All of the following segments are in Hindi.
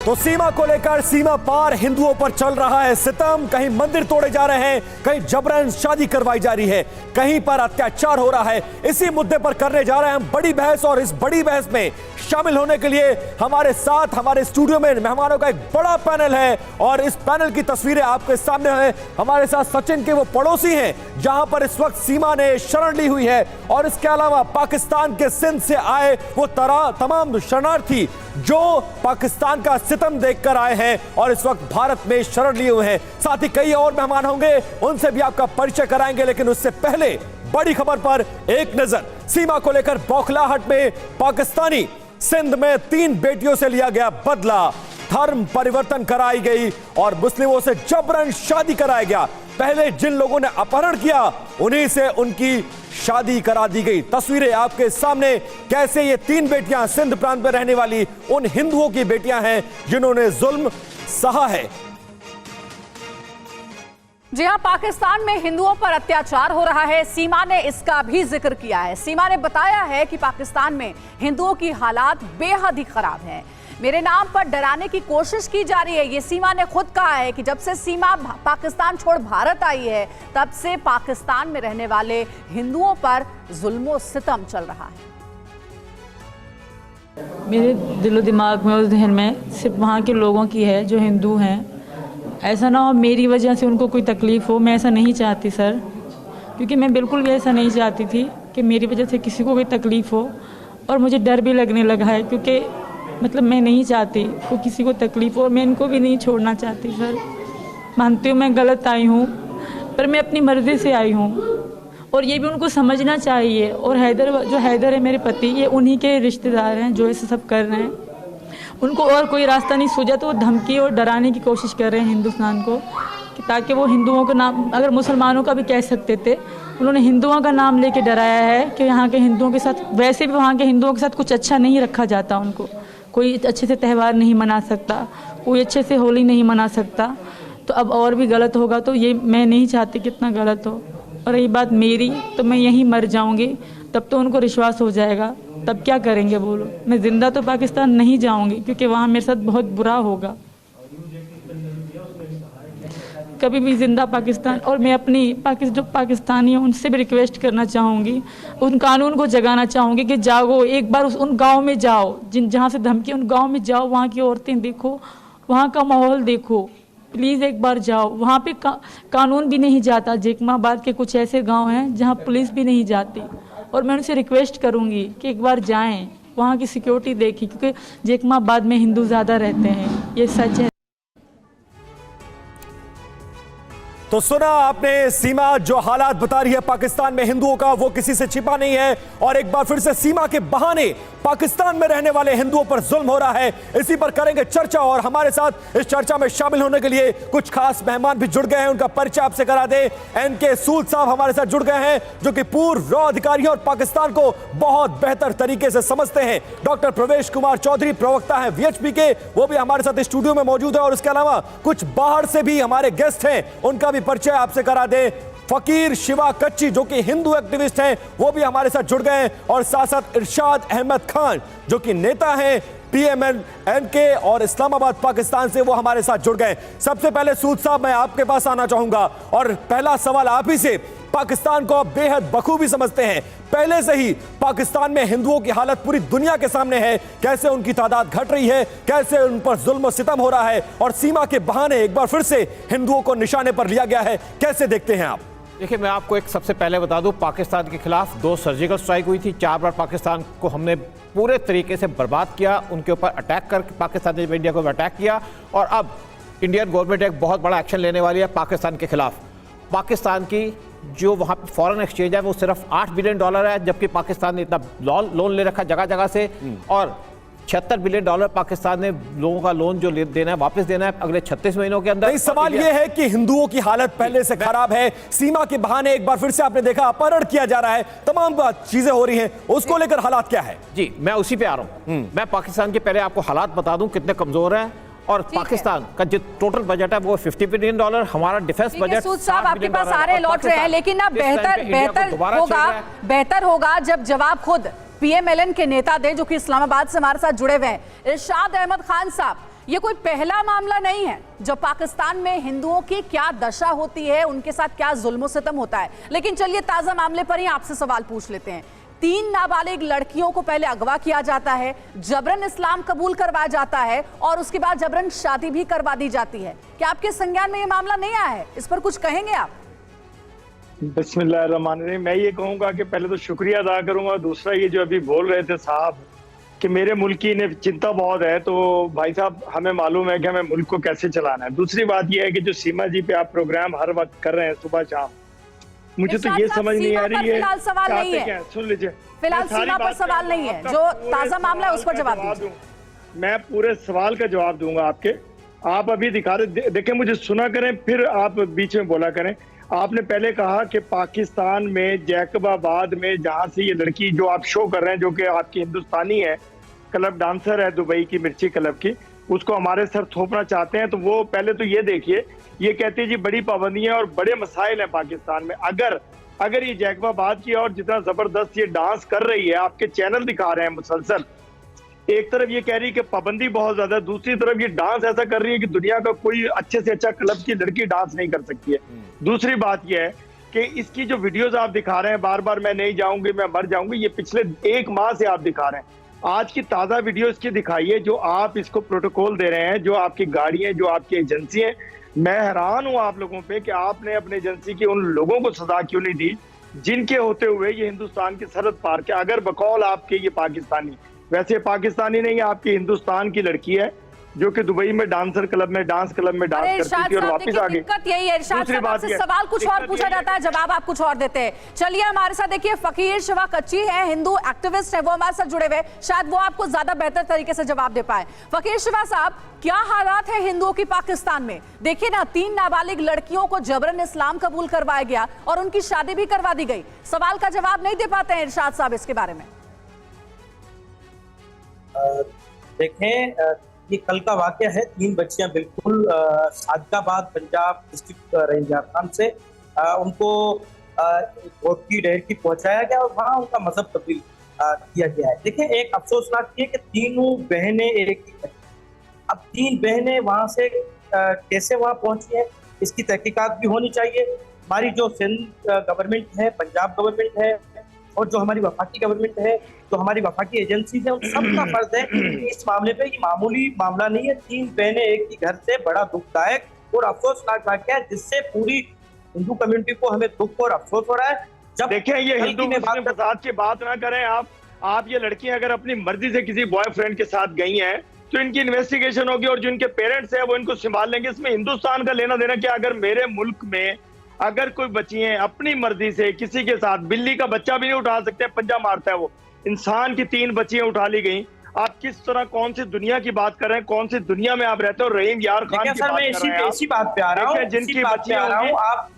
तो सीमा को लेकर सीमा पार हिंदुओं पर चल रहा है सितम। कहीं मंदिर तोड़े जा रहे हैं, कहीं जबरन शादी करवाई जा रही है, कहीं पर अत्याचार हो रहा है। इसी मुद्दे पर करने जा रहे हैं हम बड़ी बहस। और इस बड़ी बहस में शामिल होने के लिए हमारे साथ हमारे स्टूडियो में मेहमानों का एक बड़ा पैनल है। और इस पैनल की तस्वीरें आपके सामने है। हमारे साथ सचिन के वो पड़ोसी हैं जहां पर इस वक्त सीमा ने शरण ली हुई है। और इसके अलावा पाकिस्तान के सिंध से आए वो तमाम शरणार्थी जो पाकिस्तान का सितम देखकर आए हैं और इस वक्त भारत में शरण लिए हुए हैं। साथ ही कई और मेहमान होंगे, उनसे भी आपका परिचय कराएंगे। लेकिन उससे पहले बड़ी खबर पर एक नजर। सीमा को लेकर बौखलाहट में पाकिस्तानी सिंध में 3 बेटियों से लिया गया बदला। धर्म परिवर्तन कराई गई और मुस्लिमों से जबरन शादी कराया गया। पहले जिन लोगों ने अपहरण किया उन्हीं से उनकी शादी करा दी गई। तस्वीरें आपके सामने कैसे ये 3 बेटियां सिंध प्रांत में रहने वाली उन हिंदुओं की बेटियां हैं जिन्होंने जुल्म सहा है। जी हां, पाकिस्तान में हिंदुओं पर अत्याचार हो रहा है। सीमा ने इसका भी जिक्र किया है। सीमा ने बताया है कि पाकिस्तान में हिंदुओं की हालात बेहद ही खराब हैं। मेरे नाम पर डराने की कोशिश की जा रही है। ये सीमा ने खुद कहा है कि जब से सीमा पाकिस्तान छोड़ भारत आई है तब से पाकिस्तान में रहने वाले हिंदुओं पर जुल्म सितम चल रहा है। मेरे दिलो दिमाग में और जहन में सिर्फ वहाँ के लोगों की है जो हिंदू हैं। ऐसा ना हो मेरी वजह से उनको कोई तकलीफ़ हो। मैं ऐसा नहीं चाहती सर, क्योंकि मैं बिल्कुल भी ऐसा नहीं चाहती थी कि मेरी वजह से किसी को कोई तकलीफ़ हो। और मुझे डर भी लगने लगा है क्योंकि मतलब मैं नहीं चाहती को किसी को तकलीफ़ हो और मैं इनको भी नहीं छोड़ना चाहती सर। मानती हूँ मैं गलत आई हूँ, पर मैं अपनी मर्ज़ी से आई हूँ और ये भी उनको समझना चाहिए। और जो हैदर है मेरे पति, ये उन्हीं के रिश्तेदार हैं जो ऐसे सब कर रहे हैं। उनको और कोई रास्ता नहीं सूझा तो वो धमकी और डराने की कोशिश कर रहे हैं हिंदुस्तान को कि ताकि वो हिंदुओं का नाम, अगर मुसलमानों का भी कह सकते थे, उन्होंने हिंदुओं का नाम लेके डराया है कि यहाँ के हिंदुओं के साथ, वैसे भी वहाँ के हिंदुओं के साथ कुछ अच्छा नहीं रखा जाता। उनको कोई अच्छे से त्यौहार नहीं मना सकता, कोई अच्छे से होली नहीं मना सकता। तो अब और भी गलत होगा तो ये मैं नहीं चाहती कितना गलत हो। और रही बात मेरी, तो मैं यहीं मर जाऊँगी तब तो उनको विश्वास हो जाएगा। तब क्या करेंगे बोलो। मैं ज़िंदा तो पाकिस्तान नहीं जाऊँगी क्योंकि वहाँ मेरे साथ बहुत बुरा होगा। कभी भी ज़िंदा पाकिस्तान। और मैं अपनी जो पाकिस्तानी हैं उनसे भी रिक्वेस्ट करना चाहूँगी, उन कानून को जगाना चाहूँगी कि जागो, एक बार उन गांव में जाओ जहाँ से धमकी, उन गांव में जाओ, वहाँ की औरतें देखो, वहाँ का माहौल देखो। प्लीज़ एक बार जाओ। वहाँ पे कानून भी नहीं जाता। जेकमाबाद के कुछ ऐसे गाँव हैं जहाँ पुलिस भी नहीं जाती। और मैं उनसे रिक्वेस्ट करूँगी कि एक बार जाएँ, वहाँ की सिक्योरिटी देखी, क्योंकि जेकमाबाद में हिंदू ज़्यादा रहते हैं, ये सच है। तो सुना आपने सीमा जो हालात बता रही है पाकिस्तान में हिंदुओं का, वो किसी से छिपा नहीं है। और एक बार फिर से सीमा के बहाने पाकिस्तान में रहने वाले हिंदुओं पर जुल्म हो रहा है। इसी पर करेंगे चर्चा। और हमारे साथ इस चर्चा में शामिल होने के लिए कुछ खास मेहमान भी जुड़ गए हैं। उनका परिचय आपसे करा दे। एनके सूद साहब हमारे साथ जुड़ गए हैं, जो कि पूर्व रॉ अधिकारी हैं और पाकिस्तान को बहुत बेहतर तरीके से समझते हैं। डॉक्टर प्रवेश कुमार चौधरी प्रवक्ता हैं वीएचपी के, वो भी हमारे साथ स्टूडियो में मौजूद है। और इसके अलावा कुछ बाहर से भी हमारे गेस्ट हैं, उनका परिचय आपसे करा दे। फकीर शिवा कच्ची जो कि हिंदू एक्टिविस्ट हैं, वो भी हमारे साथ जुड़ गए हैं। और साथ साथ इरशाद अहमद खान जो कि नेता हैं TMNK और इस्लामाबाद पाकिस्तान से, वो हमारे साथ जुड़ गए। सबसे पहले सूद साहब मैं आपके पास आना चाहूंगा और पहला सवाल आप ही से। पाकिस्तान को आप बेहद बखूबी समझते हैं, पहले से ही पाकिस्तान में हिंदुओं की हालत पूरी दुनिया के सामने है। कैसे उनकी तादाद घट रही है, कैसे उन पर जुल्म सितम हो रहा है और सीमा के बहाने एक बार फिर से हिंदुओं को निशाने पर लिया गया है, कैसे देखते हैं आप? देखिए, मैं आपको एक सबसे पहले बता दूं, पाकिस्तान के खिलाफ 2 सर्जिकल स्ट्राइक हुई थी। 4 बार पाकिस्तान को हमने पूरे तरीके से बर्बाद किया, उनके ऊपर अटैक कर पाकिस्तान ने इंडिया को अटैक किया। और अब इंडियन गवर्नमेंट एक बहुत बड़ा एक्शन लेने वाली है पाकिस्तान के खिलाफ। पाकिस्तान की जो वहाँ पे फॉरेन एक्सचेंज है वो सिर्फ $8 बिलियन है, जबकि पाकिस्तान ने इतना लोन ले रखा जगह जगह से। और $76 बिलियन पाकिस्तान ने लोगों का लोन जो देना है वापस देना है अगले 36 महीनों के अंदर। सवाल यह है कि हिंदुओं की हालत पहले से खराब है, सीमा के बहाने एक बार फिर से आपने देखा अपहरण किया जा रहा है, तमाम चीजें हो रही हैं, उसको लेकर हालात क्या है? जी, मैं उसी पे आ रहा हूँ। मैं पाकिस्तान के पहले आपको हालात बता दूं कितने कमजोर हैं। और पाकिस्तान का जो टोटल बजट है वो $50 बिलियन, हमारा डिफेंस बजट सूद साहब आपके पास सारे लौट रहे हैं, लेकिन ना बेहतर होगा जब जवाब खुद PMLN के नेता दे जो कि इस्लामाबाद से हमारे साथ जुड़े हुए हैं। इरशाद अहमद खान साहब, ये कोई पहला मामला नहीं है जब पाकिस्तान में हिंदुओं की क्या दशा होती है, उनके साथ क्या जुल्म सितम होता है। लेकिन चलिए ताजा मामले पर ही आपसे सवाल पूछ लेते हैं। 3 नाबालिग लड़कियों को पहले अगवा किया जाता है, जबरन इस्लाम कबूल करवाया जाता है और उसके बाद जबरन शादी भी करवा दी जाती है। क्या आपके संज्ञान में ये मामला नहीं आया है? इस पर कुछ कहेंगे आप? बिस्मिल्लाहिर्रहमानिर्रहीम। मैं ये कहूंगा कि पहले तो शुक्रिया अदा करूंगा। दूसरा, ये जो अभी बोल रहे थे साहब कि मेरे मुल्क की इन्हें चिंता बहुत है, तो भाई साहब हमें मालूम है कि हमें मुल्क को कैसे चलाना है। दूसरी बात यह है कि जो सीमा जी पे आप प्रोग्राम हर वक्त कर रहे हैं सुबह शाम, मुझे तो ये समझ नहीं आ रही है। फिलहाल सवाल नहीं है, सुन लीजिए, फिलहाल सीमा पर सवाल नहीं है, जो ताजा मामला है उस पर जवाब दीजिए। मैं पूरे सवाल का जवाब दूंगा आपके। आप अभी दिखा रहे, देखें मुझे सुना करें, फिर आप बीच में बोला करें। आपने पहले कहा कि पाकिस्तान में जैकबाबाद में जहां से ये लड़की जो आप शो कर रहे हैं, जो कि आपकी हिंदुस्तानी है, क्लब डांसर है दुबई की, मिर्ची क्लब की, उसको हमारे सर थोपना चाहते हैं। तो वो पहले तो ये देखिए, ये कहती है जी बड़ी पाबंदियां और बड़े मसाइल हैं पाकिस्तान में। अगर ये जैकबाबाद की और जितना जबरदस्त ये डांस कर रही है, आपके चैनल दिखा रहे हैं मुसलसल, एक तरफ ये कह रही है कि पाबंदी बहुत ज्यादा, दूसरी तरफ ये डांस ऐसा कर रही है कि दुनिया का कोई अच्छे से अच्छा क्लब की लड़की डांस नहीं कर सकती है। दूसरी बात यह है कि इसकी जो वीडियोस आप दिखा रहे हैं, बार बार मैं नहीं जाऊंगी, मैं मर जाऊंगी, ये पिछले 1 माह से आप दिखा रहे हैं। आज की ताजा वीडियो इसकी दिखाइए जो आप इसको प्रोटोकॉल दे रहे हैं, जो आपकी गाड़ी है, जो आपकी एजेंसी है। मैं हैरान हूं आप लोगों पे कि आपने अपने एजेंसी के उन लोगों को सजा क्यों नहीं दी जिनके होते हुए ये हिंदुस्तान की सरहद पार के, अगर बकौल आपके ये पाकिस्तानी, वैसे पाकिस्तानी नहीं, आपकी हिंदुस्तान की लड़की है जो कि दुबई में डांस क्लब में डांस करती थी और वापस आ गई। दिक्कत यही है इरशाद साहब, आपसे सवाल कुछ और पूछा जाता है, जवाब आप कुछ और देते हैं। चलिए हमारे साथ देखिए फकीर शिवा कच्ची है, हिंदू एक्टिविस्ट है, वो हमारे साथ जुड़े हुए, शायद वो आपको ज्यादा बेहतर तरीके से जवाब दे पाए। फकीर शिवा साहब, क्या हालात है हिंदुओं की पाकिस्तान में? देखिए ना, 3 नाबालिग लड़कियों को जबरन इस्लाम कबूल करवाया गया और उनकी शादी भी करवा दी गई। सवाल का जवाब नहीं दे पाते हैं इरशाद साहब इसके बारे में? देखें, ये कल का वाकया है। 3 बच्चियां बिल्कुल सादकाबाद पंजाब डिस्ट्रिक्ट रेंज झारखंड से उनको वोट की डेर की पहुंचाया गया और वहां उनका मजहब तब्दील किया गया है। देखें, एक अफसोसनाक ये कि तीनों बहनें एक ही, अब 3 बहनें वहां से कैसे वहां पहुंची है, इसकी तहकीकात भी होनी चाहिए। हमारी जो सिंध गवर्नमेंट है, पंजाब गवर्नमेंट है और जो हमारी वफाकी गवर्नमेंट है, जो हमारी वफाकी एजेंसीज है, उन सबका फर्ज है कि इस मामले पे, ये मामूली मामला नहीं है। 3 बहनें एक ही घर से, बड़ा दुखदायक और अफसोसनाक वाकया है जिससे पूरी हिंदू कम्युनिटी को हमें दुख और अफसोस हो रहा है। जब देखें, ये हिंदू मुस्लिम फसाद की बात ना करें आप ये लड़कियां अगर अपनी मर्जी से किसी बॉयफ्रेंड के साथ गई हैं तो इनकी इन्वेस्टिगेशन होगी और जो इनके पेरेंट्स हैं वो इनको संभाल लेंगे। इसमें हिंदुस्तान का लेना देना क्या? अगर मेरे मुल्क में अगर कोई बच्ची है अपनी मर्जी से किसी के साथ, बिल्ली का बच्चा भी नहीं उठा सकते, पंजा मारता है वो, इंसान की 3 बच्चियां उठा ली गई। आप किस तरह, कौन सी दुनिया की बात कर रहे हैं? कौन सी दुनिया में आप रहते हो? रहीम यार खान की बात कर रहे हैं। इसी बात पे आ रहा हूं,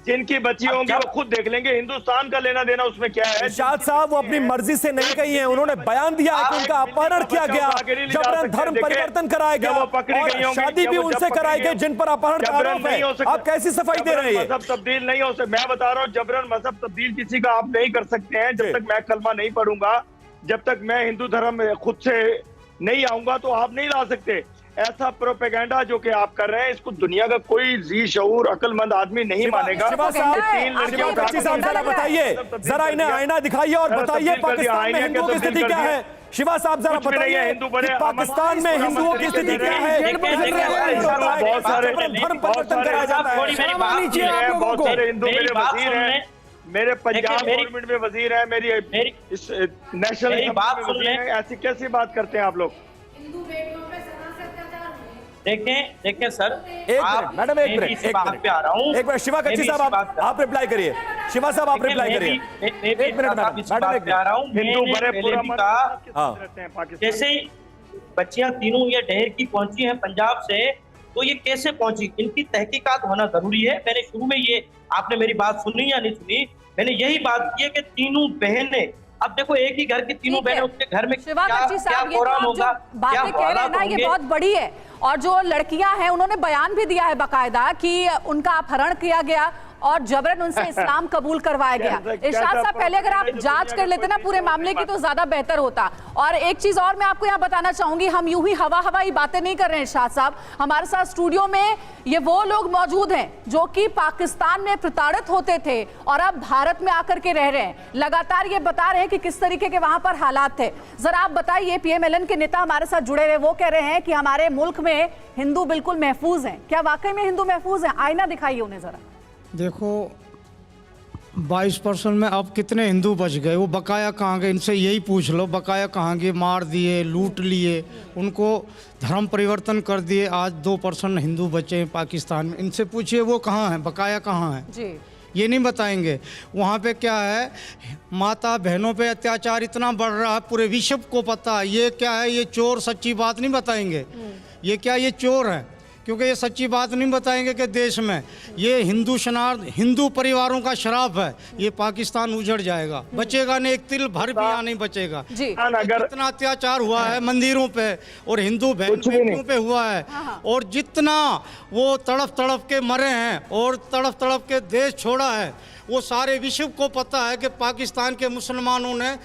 जिनकी बच्ची होंगी वो खुद देख लेंगे। हिंदुस्तान का लेना देना उसमें क्या है? इरशाद साहब, वो अपनी मर्जी से नहीं गई हैं, उन्होंने बयान दिया है कि उनका अपहरण किया गया, जबरन धर्म परिवर्तन कराया गया और शादी भी उनसे कराई गई जिन पर अपहरण का आरोप है। आप कैसी सफाई दे रहे हैं? मजहब तब्दील नहीं हो सकता। मैं बता रहा हूँ, जबरन मजहब तब्दील किसी का आप नहीं कर सकते हैं। जब तक मैं कलमा नहीं पढ़ूंगा, जब तक मैं हिंदू धर्म में खुद से नहीं आऊंगा, तो आप नहीं ला सकते। ऐसा प्रोपेगेंडा जो कि आप कर रहे हैं, इसको दुनिया का कोई जी शऊर अकलमंद आदमी नहीं मानेगा। 3 लड़कियों का जरा बताइए, जरा इन्हें आईना दिखाइए और बताइए पाकिस्तान में हिंदुओं की स्थिति क्या है। शिवा साहब जरा बताइए पाकिस्तान में हिंदुओं की स्थिति क्या है? बहुत सारे धर्म परिवर्तन कराया जाता है। बहुत सारे हिंदू मेरे वजीर हैं, मेरे पंजाब गवर्नमेंट में वजीर है, मेरी नेशनल बात सुन लें। ऐसी कैसी बात करते हैं आप लोग? देखें सर, एक मिनट मैडम, एक मिनट शिवा कच्ची साहब आप रिप्लाई करिए। शिवा साहब आप रिप्लाई करिए, एक मिनट मैडम। हिंदू बड़े जैसे बच्चियां तीनों ये डहर की पहुंची हैं पंजाब से, तो ये कैसे पहुंची, इनकी तहकीकात होना जरूरी है। मैंने शुरू में ये, आपने मेरी बात सुनी या नहीं सुनी, मैंने यही बात की है कि तीनों बहनें, अब देखो एक ही घर की तीनों बहनें, उसके घर में क्या प्रोग्राम होगा, क्या हालात होंगे, ये बहुत बड़ी है। और जो लड़कियां हैं उन्होंने बयान भी दिया है बाकायदा कि उनका अपहरण किया गया और जबरन उनसे इस्लाम कबूल करवाया गया। इरशाद साहब, पहले अगर आप जांच कर लेते ना पूरे मामले की तो ज्यादा बेहतर होता। और एक चीज और मैं आपको यहाँ बताना चाहूंगी, हम यूं ही हवाई बातें नहीं कर रहे हैं इरशाद साहब, हमारे साथ स्टूडियो में ये वो लोग मौजूद हैं जो कि पाकिस्तान में प्रताड़ित होते थे और अब भारत में आकर के रह रहे हैं, लगातार ये बता रहे हैं कि किस तरीके के वहां पर हालात थे। जरा आप बताइए, पीएमएलएन के नेता हमारे साथ जुड़े हुए, वो कह रहे हैं कि हमारे मुल्क में हिंदू बिल्कुल महफूज हैं। क्या वाकई में हिंदू महफूज हैं? आईना दिखाइए उन्हें जरा। देखो 22% में अब कितने हिंदू बच गए, वो बकाया कहाँ गए? इनसे यही पूछ लो, बकाया कहाँ गए? मार दिए, लूट लिए, उनको धर्म परिवर्तन कर दिए। आज 2% हिंदू बचे हैं पाकिस्तान में, इनसे पूछिए वो कहाँ हैं, बकाया कहाँ हैं? जी, ये नहीं बताएंगे। वहाँ पे क्या है, माता बहनों पे अत्याचार इतना बढ़ रहा है, पूरे विश्व को पता है। ये क्या है, ये चोर सच्ची बात नहीं बताएंगे। ये क्या, ये चोर है, क्योंकि ये सच्ची बात नहीं बताएंगे कि देश में ये हिंदू शनार्थ, हिंदू परिवारों का श्राप है। ये पाकिस्तान उजड़ जाएगा, बचेगा नहीं, एक तिल भर भी यहाँ नहीं बचेगा। जी, अगर जितना अत्याचार हुआ है मंदिरों पे और हिंदू बहन बेटियों पे हुआ है, और जितना वो तड़प तड़प के मरे हैं और तड़प तड़प के देश छोड़ा है, वो सारे विश्व को पता है कि पाकिस्तान के मुसलमानों ने,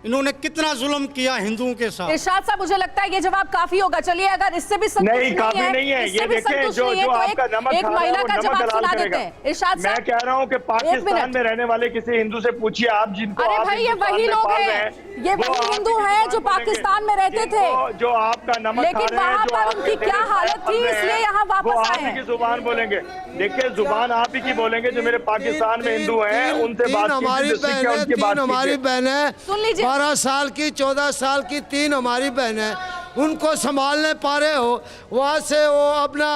इन्होंने कितना जुल्म किया हिंदुओं के साथ। इरशाद साहब, मुझे लगता है ये जवाब काफी होगा। चलिए, अगर इससे भी संतुष्ट नहीं, काफी नहीं है। ये देखें, जो आपका नमक एक खा रहा है महिला वो का नमक जवाब हलाल सुना करेगा। देते हैं। इरशाद मैं साहब, कह रहा हूँ कि पाकिस्तान मिनट। में रहने वाले किसी हिंदू से पूछिए, आप जिनको अरे आप भाई, ये हिंदुस्तान वही में लोग पाल रहे हैं, हैं, ये वो वही आपकी हिंदू हैं जुबान जो बोलेंगे। पाकिस्तान में रहते थे, जिनको- जो आपका नमक लेकिन खा रहे हैं, वहां जो पर आपके उनकी पेट क्या में हालत पल थी, रहे हैं, इसलिए यहाँ वो वापस आप आए ही हैं। की जुबान बोलेंगे। देखिए, जुबान आप ही की बोलेंगे, जो मेरे पाकिस्तान में हिंदू हैं उनसे बात हमारी कीजिए, बहन है, उनकी 3 बात हमारी कीजिए। बहन है, सुन लीजिए। 12 साल की, 14 साल की 3 हमारी बहन है, उनको संभाल नहीं पा रहे हो। वहाँ से वो अपना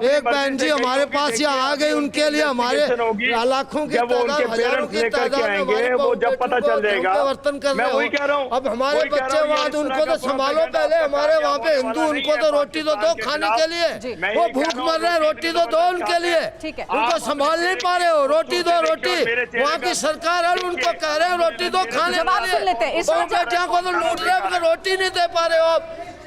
एक बहन जी हमारे पास यहाँ आ गई, उनके लिए हमारे लाखों की जब वो तादाद, उनके हजारों पेरेंट्स की लेकर के तादाद में आएंगे, हमारे वो जब पता चल जाएगा। परिवर्तन कर मैं रहे वही कह रहा हो। हूँ, अब हमारे वही कह रहा बच्चे हूँ, ये वहाँ इस तरह उनको का तो संभालो प्रोपेगेंडा पहले, आपका हमारे कामयाब वहाँ पे होने हिंदू, वाला उनको नहीं तो है रोटी तो दो पाकिस्तान के खाने खिलाफ। के लिए, मैं वो ये कह भूख रहा हूँ, मर रहे हैं, रोटी तो दो उनके लिए, ठीक है। उनको संभाल नहीं पा रहे हो। रोटी दो, रोटी वहाँ की सरकार है, उनको कह रहे हैं रोटी दो खाने जवाब के सुन लेते हैं। लिए, इस वक्त बेटियां को तो लूट रहे हैं, रोटी नहीं दे पा रहे हो।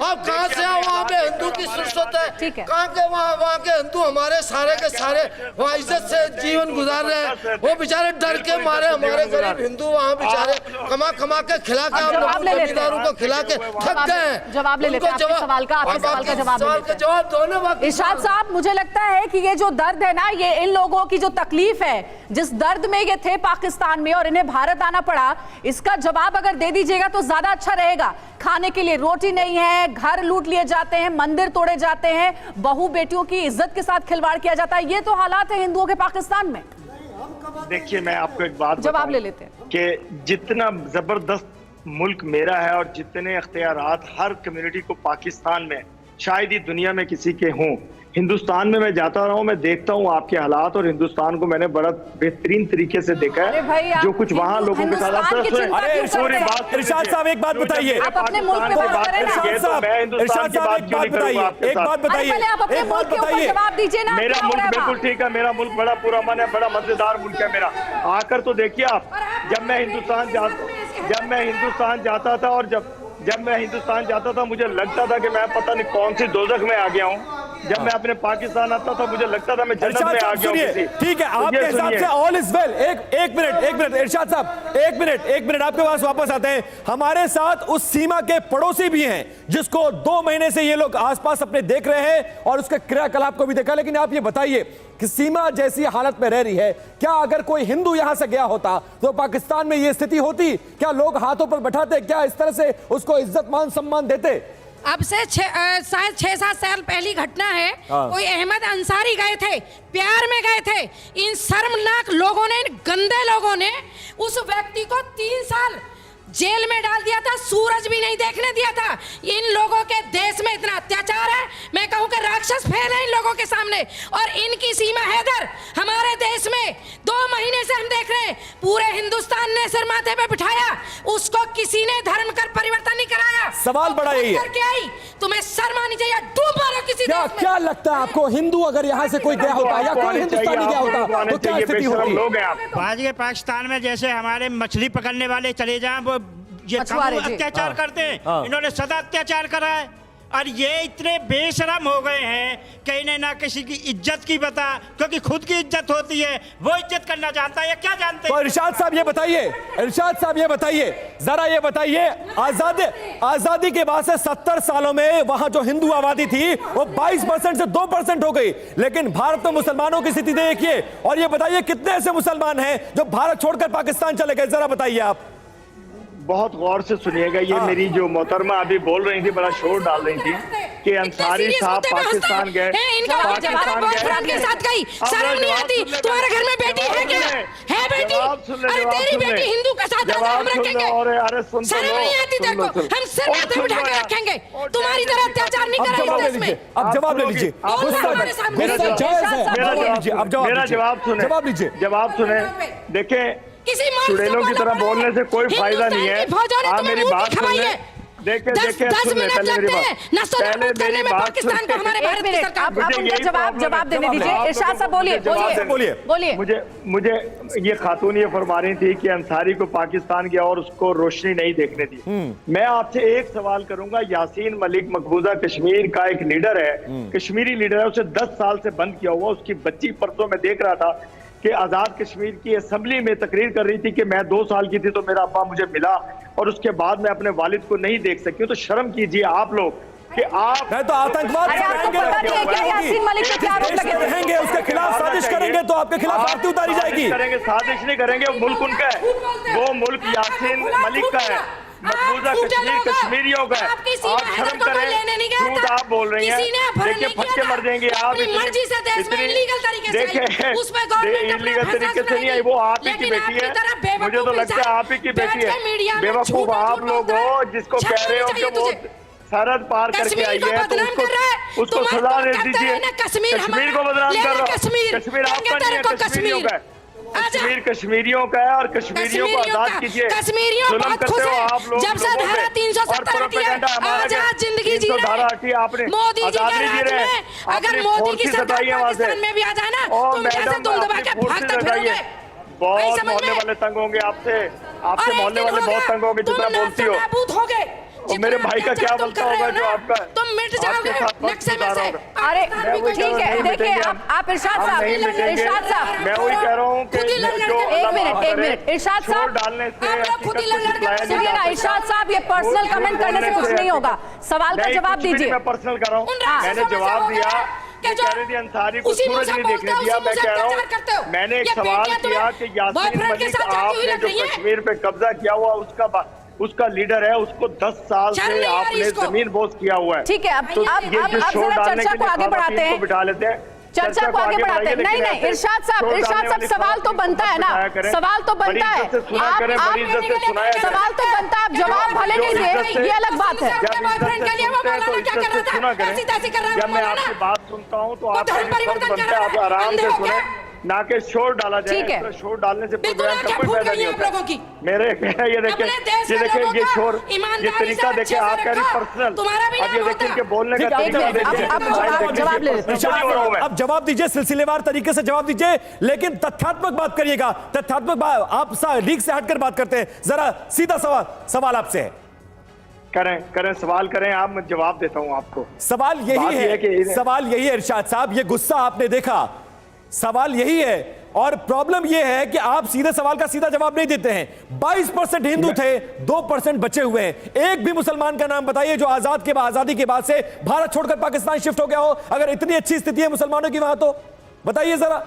अब कहाँ से आओ, वहाँ पे हिंदू की सुरसत है, ठीक है। कहाँ के वहाँ के हिंदू हमारे सारे के सारे वहाँ इज्जत से जीवन गुजार रहे हैं। वो बेचारे डर के मारे, हमारे गरीब हिंदू वहाँ बेचारे कमा कमा के खिला के, अब जवाब ले लेते हैं। जमींदारों को खिला के थक गए हैं। जवाब ले लेते हैं, उनको आपके सवाल का, आपके अब सवाल का आपके जवाब ले सवाल लेते का हैं। जवाब दोनों वक्त। इरशाद साहब, मुझे लगता है कि ये जो दर्द है ना, ये इन लोगों की जो तकलीफ है, जिस दर्द में ये थे पाकिस्तान में और इन्हें भारत आना पड़ा, इसका जवाब अगर दे दीजिएगा तो ज्यादा अच्छा रहेगा। खाने के लिए रोटी नहीं है, घर लूट लिए जाते हैं, मंदिर तोड़े जाते हैं, बहू बेटियों की इज्जत के साथ खिलवाड़ किया जाता है। ये तो हालात है हिंदुओं के पाकिस्तान में। देखिए, मैं आपको एक बात जवाब बताऊं ले लेते हैं कि जितना जबरदस्त मुल्क मेरा है और जितने अख्तियारात हर कम्युनिटी को पाकिस्तान में शायद ही दुनिया में किसी के हों, हिंदुस्तान में मैं जाता रहा हूँ, मैं देखता हूँ आपके हालात, और हिंदुस्तान को मैंने बड़ा बेहतरीन तरीके से देखा अरे भाई, है। आप जो कुछ वहाँ लोगों के साथ हिंदुस्तान की चिंता क्यों अरे, करते पूरी हैं? बात इरशाद साहब, एक बात बताइए। आप अपने मुल्क पे बात करें ना। इरशाद साहब, मैं हिंदुस्तान इरशाद की साहब, बात एक क्यों बात नहीं करूंगा बताइए, आपके एक साथ? बात बताइए, अरे पहले आप अपने एक मुल्क बात के ऊपर बताइए। जवाब दीजिए ना। मेरा क्या हो रहा मुल्क है बिल्कुल वहाँ? ठीक है, मेरा मुल्क बड़ा पुरअमन है, बड़ा मजेदार मुल्क है मेरा। आकर तो देखिए आप, जब मैं हिंदुस्तान जाता था और जब मैं हिंदुस्तान जाता था, मुझे लगता था कि मैं पता नहीं कौन सी दोजख में आ गया हूँ। जब मैं अपने पाकिस्तान आता था, मुझे लगता था मैं जन्नत इरशाद में आ साहब गया हूँ सुनिए, किसी। ठीक है, तो आपके ये हिसाब सुनिए। से ऑल इज वेल। एक मिनट इरशाद साहब, एक मिनट आपके पास वापस आते हैं। हमारे साथ उस सीमा के पड़ोसी भी हैं जिसको 2 महीने से ये लोग आसपास अपने देख रहे हैं और उसके क्रियाकलाप को भी देखा। लेकिन आप ये बताइए कि सीमा जैसी हालत में रह रही है, क्या अगर कोई हिंदू यहां से गया होता तो पाकिस्तान में ये स्थिति होती? क्या लोग हाथों पर बैठाते? क्या इस तरह से उसको इज्जत मान सम्मान देते? अब से शायद 6-7 साल पहली घटना है। कोई अहमद अंसारी गए थे, प्यार में गए थे, इन शर्मनाक लोगों ने, इन गंदे लोगों ने उस व्यक्ति को 3 साल जेल में डाल दिया था, सूरज भी नहीं देखने दिया था। इन लोगों के देश में इतना अत्याचार है, मैं कहूँ कि राक्षस फैल है इन लोगों के सामने। और इनकी सीमा हैदर हमारे देश में 2 महीने से हम देख रहे हैं, पूरे हिंदुस्तान ने सिर माथे पे बिठाया, उसको किसी ने धर्म कर परिवर्तन नहीं कराया। सवाल बड़ा यही है, करके आई, तुम्हें शर्म आनी चाहिए, डूब मारो किसी देश में। क्या लगता है आपको, हिंदू अगर यहाँ से कोई गया होता या कोई हिंदुस्तानी गया होता तो क्या स्थिति होती? लोग हैं आप। आज के पाकिस्तान में जैसे हमारे मछली पकड़ने वाले चले जाएं, वो ये मछुआरे, जी। अत्याचार करते हैं। इन्होंने सदा अत्याचार करा है, और ये इतने बेशरम हो गए हैं कि इन्हें ना किसी की इज्जत की पता, क्योंकि खुद की इज्जत होती है, वो इज्जत करना जानता है, ये क्या जानते हैं? तो इरशाद साहब ये बताइए, इरशाद साहब ये बताइए, जरा ये बताइए, आजादी के बाद से 70 सालों में वहां जो हिंदू आबादी थी वो 22% से 2% हो गई, लेकिन भारत में मुसलमानों की स्थिति देखिए और ये बताइए कितने ऐसे मुसलमान हैं जो भारत छोड़कर पाकिस्तान चले गए, जरा बताइए आप। बहुत गौर से सुनिएगा, ये मेरी जो मोहतरमा अभी बोल रही थी, बड़ा शोर डाल रही थी कि अंसारी साहब पाकिस्तान गए, बॉयफ्रेंड के साथ गई, शर्म नहीं आती? तुम्हारे घर में बेटी है क्या? है बेटी? अरे तेरी बेटी हिंदू के साथ हम रखेंगे? शर्म नहीं आती? देखो हम सिर माथे बिठा के रखेंगे, तुम्हारी तरह अत्याचार नहीं करेंगे देश में। अब जवाब ले लीजिए, मेरा जवाब लीजिए, जवाब सुने। देखें, चुड़ैलों की तरह बोलने से कोई फायदा नहीं है। आप मेरी बात सुनिए, देखे 10 मिनट लगते हैं नस्ल करने में पाकिस्तान को, हमारे भारत की सरकार। आप उनका जवाब देने दीजिए। इरशाद साहब बोलिए। मुझे ये खातून ये फरमा रही थी कि अंसारी को पाकिस्तान गया और उसको रोशनी नहीं देखने दी। मैं आपसे एक सवाल करूंगा, यासीन मलिक मकबूजा कश्मीर का एक लीडर है, कश्मीरी लीडर है, उसे 10 साल से बंद किया हुआ। उसकी बच्ची परसों में देख रहा था कि आजाद कश्मीर की असेंबली में तकरीर कर रही थी कि मैं 2 साल की थी तो मेरा अब्बा मुझे मिला और उसके बाद मैं अपने वालिद को नहीं देख सकी। तो शर्म कीजिए आप लोग कि आप तो आतंकवाद रहेंगे, उसके खिलाफ साजिश करेंगे तो आपके खिलाफ आरती उतारी जाएगी। करेंगे, साजिश नहीं करेंगे, मुल्क उनका है, वो मुल्क यासीन मलिक का है, मकबूजा कश्मीर कश्मीरियों का है। आप शर्म करें, झूठ आप बोल रही हैं। देखिए फटके मर जाएंगे आप, देखिए इलीगल तरीके से नहीं आई, वो आप ही की बेटी है, मुझे तो लगता है आप ही की बेटी है। बेवकूफ आप लोग हो जिसको कह रहे हो कि वो सरहद पार करके आई है, तो उसको सजा दे दीजिए। कश्मीर को बदनाम कर रहा हूँ, कश्मीर आपका नहीं है, कश्मीरियों का है। कश्मीर कश्मीरियों का है और कश्मीरियों को आजाद कीजिए। जुल्म करते हो आप लोग, जब से धारा 370 आजाद जिंदगी जी रहे हैं, आपने मोदी जी आजाद नहीं जी रहे हैं। अगर मोदी की सरकार पाकिस्तान में भी आ जाए ना, तुम कैसे तुम दबा के भागते फिरोगे? बहुत मोहल्ले वाले तंग होंगे आपसे, आपसे मोहल्ले वाले बहुत तंग होंगे जितना बोलती हो। और मेरे भाई का क्या बनता होगा जो आपका, तुम मिट जाओगे नक्शे में से। अरे ठीक है, देखिए आप इरशाद साहब, मैं वही कह रहा हूँ कि एक मिनट इरशाद साहब डालने से सुनिए ना, इरशाद साहब ये पर्सनल कमेंट करने से कुछ नहीं होगा, सवाल का जवाब दीजिए। मैं पर्सनल कर रहा हूँ, मैंने जवाब दिया कि अंसारी को सूरज नहीं देखने दिया। मैं कह रहा हूँ, मैंने एक सवाल किया कि यासीन मलिक आपने जो कश्मीर पे कब्जा किया हुआ उसका लीडर है, उसको 10 साल से आपने जमीन बोझ किया हुआ है। ठीक है, अब चर्चा को आगे बढ़ाते हैं, बिठा लेते हैं, चर्चा को आगे बढ़ाते हैं। नहीं इरशाद साहब सवाल तो बनता है ना, सवाल तो बनता है, सवाल तो बनता है, आप जवाब भले नहीं दे, ये अलग बात है। जब मैं आपकी बात सुनता हूँ तो आपका बनता है, आप आराम से सुने, ना के शोर डाला जाए। शोर डालने से प्रोग्राम का कोई फायदा नहीं होता। मेरे ये देखें, ये शोर, ये तरीका देखें, आप कह रही पर्सनल, अब ये देखिए इनके बोलने का तरीका। अब जवाब दीजिए, सिलसिलेवार तरीके से जवाब दीजिए, लेकिन तथ्यात्मक बात करिएगा। तथ्यात्मक बात, आप लीक से हटकर बात करते हैं, जरा सीधा सवाल आपसे है। करें सवाल करें आप, मैं जवाब देता हूं आपको। सवाल यही है इरशाद साहब, ये गुस्सा आपने देखा, सवाल यही है और प्रॉब्लम यह है कि आप सीधे सवाल का सीधा जवाब नहीं देते हैं। 22% हिंदू थे, 2% बचे हुए हैं। एक भी मुसलमान का नाम बताइए जो आजादी के बाद से भारत छोड़कर पाकिस्तान शिफ्ट हो गया हो, अगर इतनी अच्छी स्थिति है मुसलमानों की वहां, तो बताइए जरा।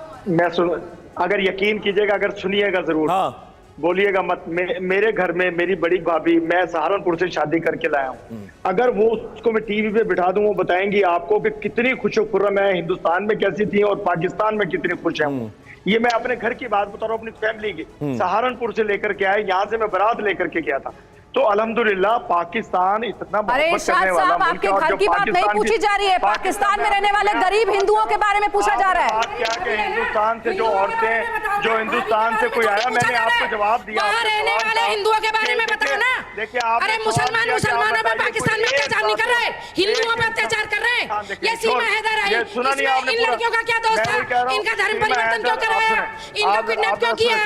अगर यकीन कीजिएगा, अगर सुनिएगा जरूर, हाँ बोलिएगा मत। मेरे घर में मेरी बड़ी भाभी, मैं सहारनपुर से शादी करके लाया हूँ, अगर वो उसको मैं टीवी पे बिठा दूं, वो बताएंगी आपको कि कितनी खुशो-खुर्रम है, हिंदुस्तान में कैसी थी और पाकिस्तान में कितनी खुश है। ये मैं अपने घर की बात बता रहा हूँ, अपनी फैमिली की। सहारनपुर से लेकर के आए, यहाँ से मैं बारात लेकर के गया था, तो अल्हम्दुलिल्लाह पाकिस्तान इतना मोहब्बत करने वाला मुल्क है। आपके घर की बात नहीं पूछी जा रही है, पाकिस्तान में रहने वाले गरीब हिंदुओं के बारे में पूछा जा रहा है। बात क्या कि हिंदुस्तान से जो औरतें, जो हिंदुस्तान से कोई आया, मैंने आपको जवाब दिया। वहाँ रहने वाले हिंदुओं के बारे में बताओ ना। देखिए अरे मुसलमानों पर पाकिस्तान में अत्याचार नहीं कर रहे, हिंदुओं पर अत्याचार कर रहे हैं। ये सीमा हैदर आई, इन लड़कियों का क्या दोस्त था? इनका धर्म परिवर्तन क्यों कराया? इनको किडनैप क्यों किया?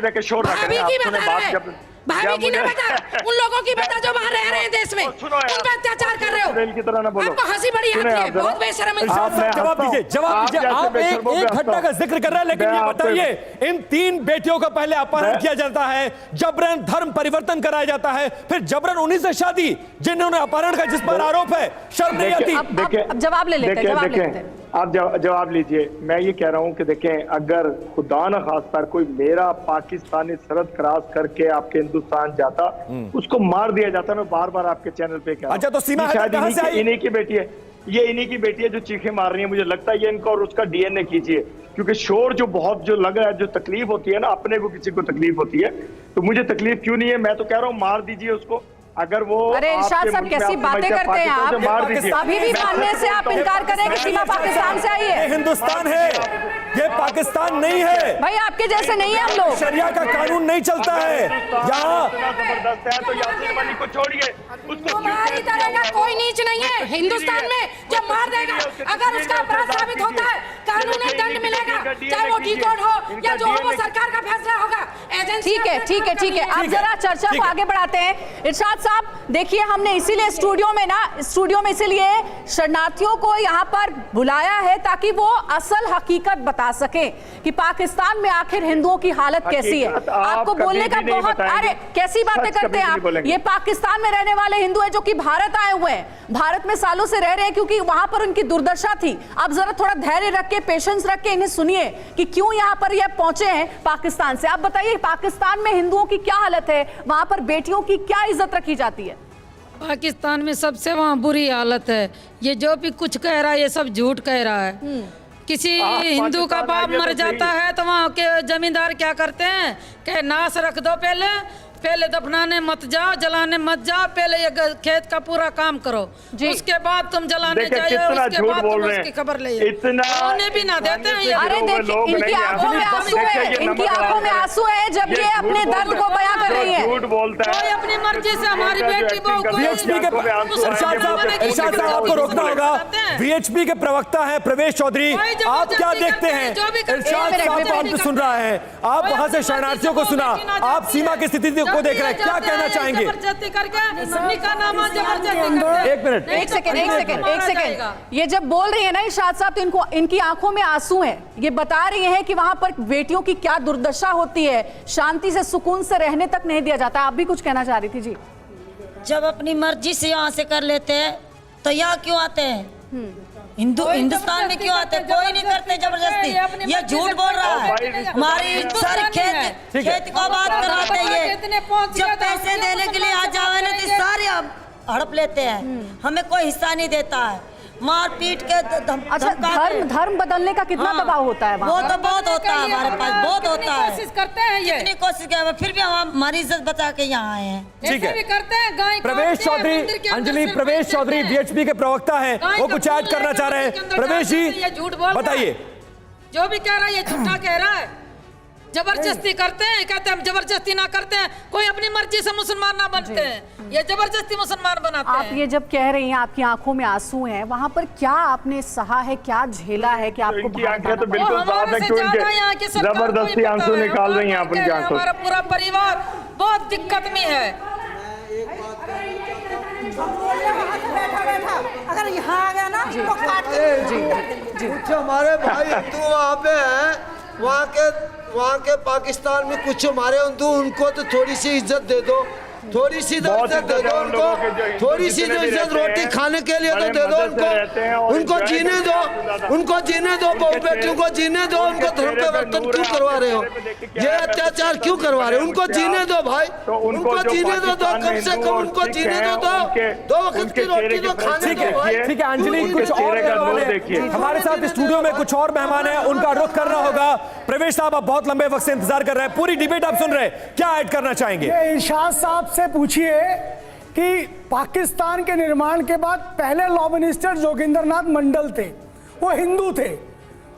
देखिए शोर ना करें, भाभी की ना बता, उन लोगों की बता जो वहाँ रह रहे हैं देश में, उन पर अत्याचार कर रहे हो। की तरह ना बोलो। आपको हंसी बड़ी आती है, बहुत बेशर्म इंसान। जवाब दीजिए, जवाब दीजिए। आप एक घटना का जिक्र कर रहे हैं, लेकिन ये बताइए, इन 3 बेटियों का पहले अपहरण किया जाता है, जबरन धर्म परिवर्तन कराया जाता है, फिर जबरन उन्हीं से शादी जिन्होंने अपहरण का, जिस पर आरोप है, शर्म नहीं आती। अब जवाब ले लेते हैं, आप जवाब लीजिए। मैं ये कह रहा हूं कि देखें, अगर खुदा न खास्ता कोई मेरा पाकिस्तानी सरहद क्रॉस करके आपके हिंदुस्तान जाता, उसको मार दिया जाता। मैं बार बार आपके चैनल पे कह रहा हूं। अच्छा, तो सीमा शायद इन्हीं की बेटी है, ये इन्हीं की बेटी है जो चीखें मार रही है। मुझे लगता है ये इनका और उसका डीएनए कीजिए, क्योंकि शोर जो बहुत जो लग रहा है, जो तकलीफ होती है ना, अपने को किसी को तकलीफ होती है, तो मुझे तकलीफ क्यों नहीं है। मैं तो कह रहा हूँ मार दीजिए उसको। अगर वो अरे इरशाद साहब कैसी बातें करते हैं आप, अभी भी मानने से आप इनकार करें कि सीमा पाकिस्तान से आई है। हिंदुस्तान है, ये पाकिस्तान नहीं है भाई, आपके जैसे नहीं है हम लोग। शरिया का कानून नहीं चलता है यहाँ। जबरदस्त है तो यासीन मलिक को छोड़िए, उसको हमारी तरह का कोई नीच नहीं है हिंदुस्तान में जो मार देगा। अगर उसका अपराध साबित होता है, कानूनी दंड मिलेगा, चाहे वो डिकोड हो या जो हो, वो सरकार का फैसला होगा। ठीक है, ठीक है, ठीक है। अब जरा चर्चा को आगे बढ़ाते हैं। इरशाद साहब, देखिए, हमने इसीलिए स्टूडियो में इसीलिए शरणार्थियों को यहाँ पर बुलाया है ताकि वो असल हकीकत बता सके कि पाकिस्तान में आखिर हिंदुओं की हालत कैसी है। आपको बोलने का बहुत, अरे कैसी बातें करते हैं आप। ये पाकिस्तान में रहने वाले हिंदू है जो कि भारत आए हुए हैं, भारत में सालों से रह रहे हैं, क्योंकि वहां पर उनकी दुर्दशा थी। अब जरा थोड़ा धैर्य रख के, पेशेंस रख के इन्हें सुनिए कि क्यों यहाँ पर ये पहुंचे हैं पाकिस्तान से। आप बताइए, पाकिस्तान में हिंदुओं की क्या हालत है, वहां पर बेटियों की क्या इज्जत रखी जाती है? पाकिस्तान में सबसे वहाँ बुरी हालत है। ये जो भी कुछ कह रहा है ये सब झूठ कह रहा है। किसी हिंदू का बाप मर जाता है तो वहाँ के जमींदार क्या करते हैं कि नाश रख दो, पहले दफनाने मत जाओ, जलाने मत जाओ, पहले ये खेत का पूरा काम करो, उसके बाद तुम जलाने जाइए, उसके बाद तुम उसकी खबर ले। उन्हें भी ना देते हैं। अरे देखिए, इनकी आंखों में आंसू है, इनकी आंखों में आंसू है जब ये अपने दर्द को बयां कर रही है। झूठ बोलता है। कोई अपनी मर्जी से हमारी बेटी बहू को। इरशाद साहब, आपको रोकना होगा। वीएचपी के प्रवक्ता हैं प्रवेश चौधरी, आप क्या देखते हैं? इरशाद साहब आपको सुन रहा है, आप वहां से शरणार्थियों को सुना, आप सीमा की स्थिति को देख रहे हैं, क्या कहना चाहेंगे? जबरदस्ती करके एक सेकंड। ये जब बोल रही है ना इरशाद साहब, तो इनकी आंखों में आंसू हैं। ये बता रही हैं कि वहां पर बेटियों की क्या दुर्दशा होती है, शांति से, सुकून से रहने तक नहीं दिया जाता। आप भी कुछ कहना चाह रही थी जी। जब अपनी मर्जी से यहाँ से कर लेते हैं तो यहाँ क्यों आते हैं? हिंदुस्तान में क्यों आते हैं? कोई नहीं करते जबरदस्ती। ये झूठ बोल रहा है। हमारी सारी खेत को आबाद कराते हैं। जब पैसे देने के लिए आ जावे ना तो सारे हड़प लेते हैं, हमें कोई हिस्सा नहीं देता है। मार पीट के अच्छा, धर्म बदलने का कितना दबाव होता है? वो तो बहुत होता है हमारे पास, बहुत होता है। कोशिश करते हैं, ये कितनी कोशिश किया, फिर भी हम हमारी इज्जत बचा के यहाँ आए हैं। ठीक है, भी करते हैं। गाय प्रवेश चौधरी, अंजलि, प्रवेश चौधरी वीएचपी के प्रवक्ता हैं, वो कुछ ऐड करना चाह रहे हैं। प्रवेश जी बताइए। जो भी कह रहा है ये झूठा कह रहा है। जबरदस्ती करते हैं, कहते हैं हम जबरदस्ती ना करते हैं, कोई अपनी मर्जी से मुसलमान ना बनते हैं, ये जबरदस्ती मुसलमान बनाते हैं। आप ये जब कह रही हैं आपकी आंखों में आंसू हैं, वहां पर क्या आपने सहा है, क्या झेला है कि आपको तो बिल्कुल साफ है, क्योंकि जबरदस्ती आंसू निकाल रही हैं आप उनकी आंखों से। हमारा पूरा परिवार बहुत दिक्कत में है। अगर यहाँ आ गया ना तो काट जी। कुछ हमारे भाई हिंदू वहाँ पे हैं, वहाँ के पाकिस्तान में कुछ हमारे हिंदू, उनको तो थोड़ी सी इज्जत दे दो, थोड़ी सी इज्जत दे दो उनको, थोड़ी सी इज्जत, रोटी खाने के लिए तो दे दो उनको जीने दो, उनको जीने दो, बहू बेटियों को जीने दो। उनको धर्म परिवर्तन क्यों करवा रहे हो? ये अत्याचार क्यों करवा रहे हो? उनको जीने दो भाई, उनको जीने दो, कम से कम उनको जीने दो, दो वक्त की रोटी तो खाने दो भाई। ठीक है अंजलि, कुछ और हमारे साथ स्टूडियो में कुछ और मेहमान हैं, उनका रुख करना होगा। प्रवेश साहब, आप बहुत लंबे वक्त से इंतजार कर रहे हैं, पूरी डिबेट आप सुन रहे हैं, क्या ऐड करना चाहेंगे? इरशाद साहब से पूछिए कि पाकिस्तान के निर्माण के बाद पहले लॉ मिनिस्टर जोगिंदरनाथ मंडल थे, वो हिंदू थे,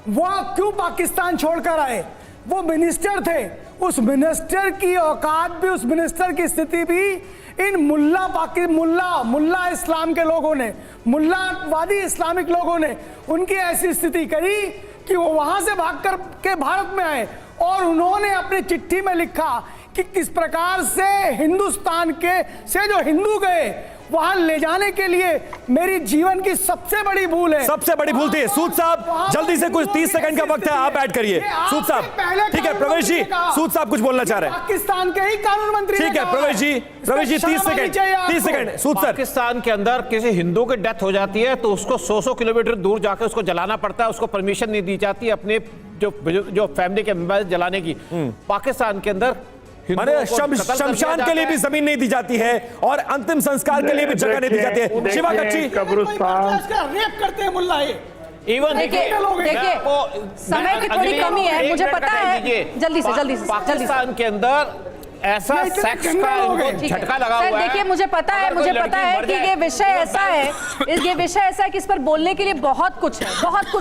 वो क्यों पाकिस्तान छोड़कर आए? वो मिनिस्टर थे, उस मिनिस्टर की औकात भी, उस मिनिस्टर की स्थिति भी इन मुल्ला इस्लाम के लोगों ने, मुल्लावादी इस्लामिक लोगों ने उनकी ऐसी स्थिति करी कि वो वहां से भागकर के भारत में आए और उन्होंने अपनी चिट्ठी में लिखा कि किस प्रकार से हिंदुस्तान के से जो हिंदू गए वहां ले जाने के लिए मेरी जीवन की सबसे बड़ी भूल है। सबसे बड़ी भूल थी। सूद साहब जल्दी से, कुछ 30 सेकंड का वक्त है, आप ऐड करिए। सूद साहब ठीक है, प्रवेश जी, सूद साहब कुछ बोलना चाह रहे हैं। पाकिस्तान के ही कानून मंत्री ठीक है प्रवेश जी, 30 सेकंड। सूद सर, पाकिस्तान के अंदर किसी हिंदू की डेथ हो जाती है तो उसको 100 किलोमीटर दूर जाकर उसको जलाना पड़ता है, उसको परमिशन नहीं दी जाती अपने जो फैमिली के मेंबर जलाने की। पाकिस्तान के अंदर माने शमशान के लिए भी जमीन नहीं दी जाती है और अंतिम संस्कार के लिए भी जगह नहीं दी जाती है। शिवा कच्ची कब्रिस्तान रेप करते हैं मुल्ला ये। इवन देखिए समय की थोड़ी कमी है, मुझे पता है। जल्दी से पाकिस्तान के अंदर ऐसा सेक्स का इनको झटका लगा हुआ है। देखिए मुझे पता है कि ये विषय ऐसा है, ये विषय ऐसा है कि इस पर बोलने के लिए बहुत कुछ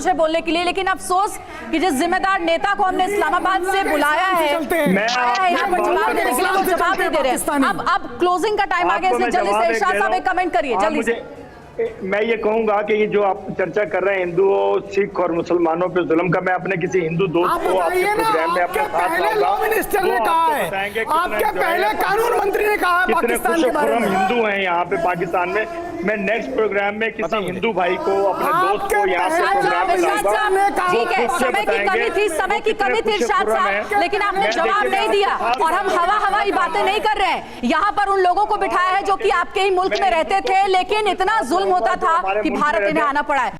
है बोलने के लिए, लेकिन अफसोस कि जिस जिम्मेदार नेता को हमने इस्लामाबाद से बुलाया है यहाँ पर जवाब देने के लिए, वो जवाब नहीं दे रहे हैं। अब क्लोजिंग का टाइम आ गया, इसलिए जल्दी से इरशाद साहब एक कमेंट करिए जल्दी से। मैं ये कहूंगा कि ये जो आप चर्चा कर रहे हैं हिंदुओं, सिख और मुसलमानों पे जुल्म का, मैं अपने किसी हिंदू दोस्त को आपके प्रोग्राम में अपने साथ लाऊंगा। लॉ मिनिस्टर ने कहा है, आपके पहले कानून मंत्री ने कहा है पाकिस्तान के बारे में। हिंदू हैं यहाँ पे पाकिस्तान में। मैं नेक्स्ट प्रोग्राम में किसी हिंदू भाई को, अपने दोस्त को यहाँ से प्रोग्राम में लाऊंगा। ठीक है, समय की कमी थी इरशाद साहब, लेकिन आपने जवाब नहीं दिया और हम हवाई बातें नहीं कर रहे हैं। यहाँ पर उन लोगों को बिठाया है जो कि आपके ही मुल्क में रहते थे, लेकिन इतना जुल्म होता था कि भारत इन्हें आना पड़ा है।